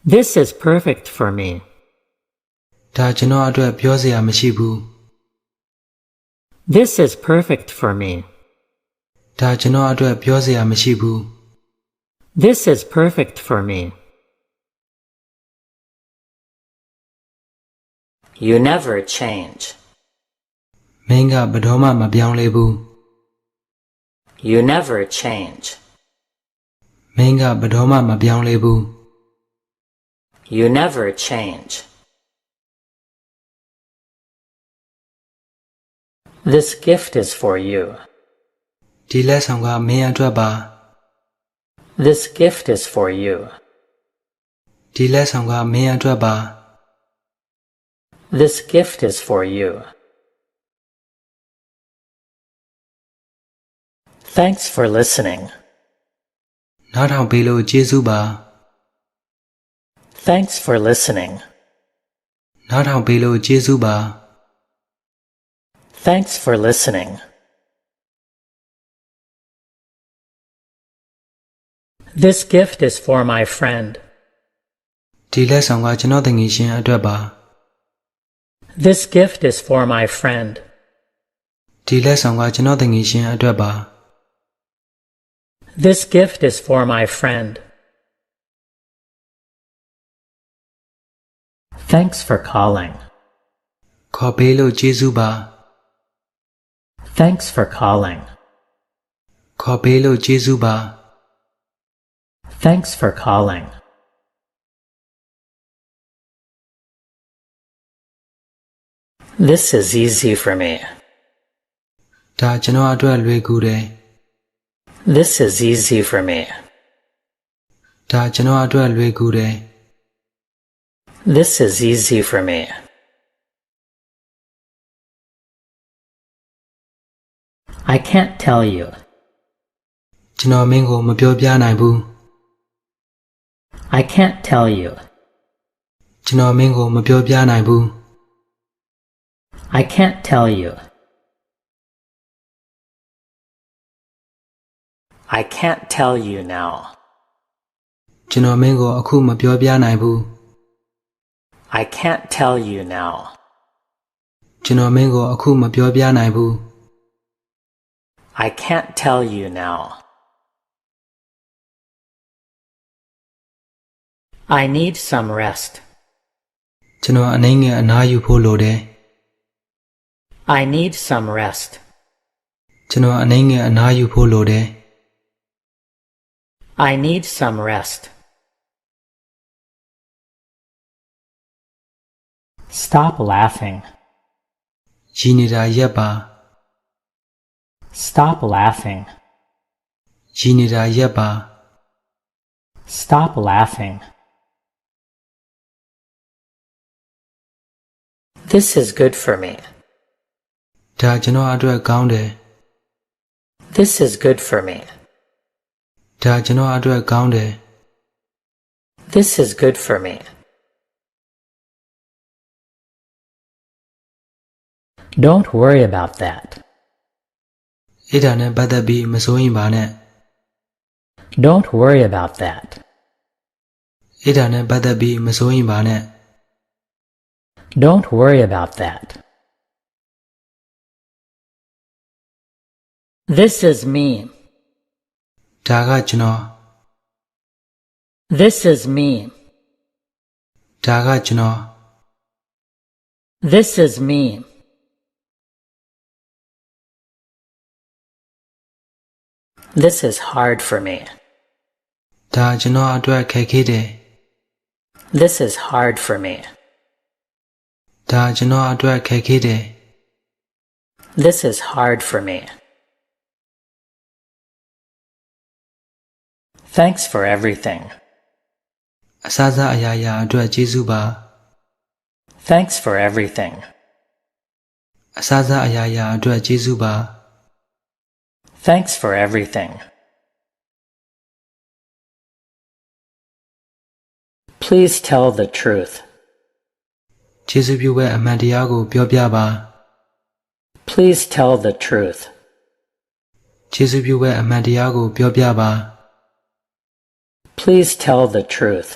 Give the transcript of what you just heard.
This is perfect for me. ဒါကျွန်တော်အတွက်ပြောစရာမရှိဘူး This is perfect for me. ဒါကျွန်တော်အတွက်ပြောစရာမရှိဘူး This is perfect for me. You never change. မင်းကဘယ်တော့မှမပြောင်းလဲဘူး You never change. မင်းကဘယ်တော့မှမပြောင်းလဲဘူး You never change. This gift is for you. ဒီလက်ဆောင်ကမင်းအတွက်ပါ This gift is for you. ဒီလက်ဆောင်ကမင်းအတွက်ပါ This gift is for you. Thanks for listening. နားထောင်ပေးလို့ကျေးဇူးပါ Thanks for listening. နားထောင်ပေးလို့ကျေးဇူးပါ Thanks for listening. This gift is for my friend. ဒီလက်ဆောင်ကကျွန်တော်တငယ်ချင်းအတွက်ပါ This gift is for my friend. ဒီလက်ဆောင်ကကျွန်တော်တငယ်ချင်းအတွက်ပါ This gift is for my friend. Thanks for calling. ခေါ်ပေးလို့ကျေးဇူးပါ Thanks for calling. ခေါ်ပေးလို့ကျေးဇူးပါ Thanks for calling. This is easy for me. ဒါကျွန်တော်အတွက်လွယ်ကူတယ် This is easy for me. ဒါကျွန်တော်အတွက်လွယ်ကူတယ် This is easy for me. I can't tell you. ကျွန်တော်မင်းကိုမပြောပြနိုင်ဘူး I can't tell you. ကျွန်တော်မင်းကိုမပြောပြနိုင်ဘူး I can't tell you. I can't tell you now. ကျွန်တော်မင်းကိုအခုမပြောပြနိုင်ဘူး I can't tell you now. ကျွန်တော်မင်းကိုအခုမပြောပြနိုင်ဘူး I can't tell you now. I need some rest. ကျွန်တော်အနေငယ်အနားယူဖို့လိုတယ် I need some rest. ကျွန်တော်အနေငယ်အနားယူဖို့လိုတယ် I need some rest. Stop laughing. ရည်နေတာရက်ပါ Stop laughing. ရည်နေတာရက်ပါ Stop laughing. This is good for me. ဒါကျွန်တော်အတွက်ကောင်းတယ် This is good for me. ဒါကျွန်တော်အတွက်ကောင်းတယ် This is good for me. Don't worry about that. အဲ့ဒါနဲ့ပတ်သက်ပြီးမစိုးရင်ပါနဲ့ Don't worry about that. အဲ့ဒါနဲ့ပတ်သက်ပြီးမစိုးရင်ပါနဲ့ Don't worry about that. This is me. ဒါကကျွန်တော် This is me. ဒါကကျွန်တော် This is me. This is hard for me. ဒါကျွန်တော်အတွက်ခက်ခဲတယ် This is hard for me. ဒါကျွန်တော်အတွက်ခက်ခဲတယ် This is hard for me. Thanks for everything. အစစအရာရာအတွက်ကျေးဇူးပါ Thanks for everything. အစစအရာရာအတွက်ကျေးဇူးပါ Thanks for everything. Please tell the truth. ကျေးဇူးပြုတဲ့အမှန်တရားကိုပြောပြပါ Please tell the truth. ကျေးဇူးပြုတဲ့အမှန်တရားကိုပြောပြပါ Please tell the truth.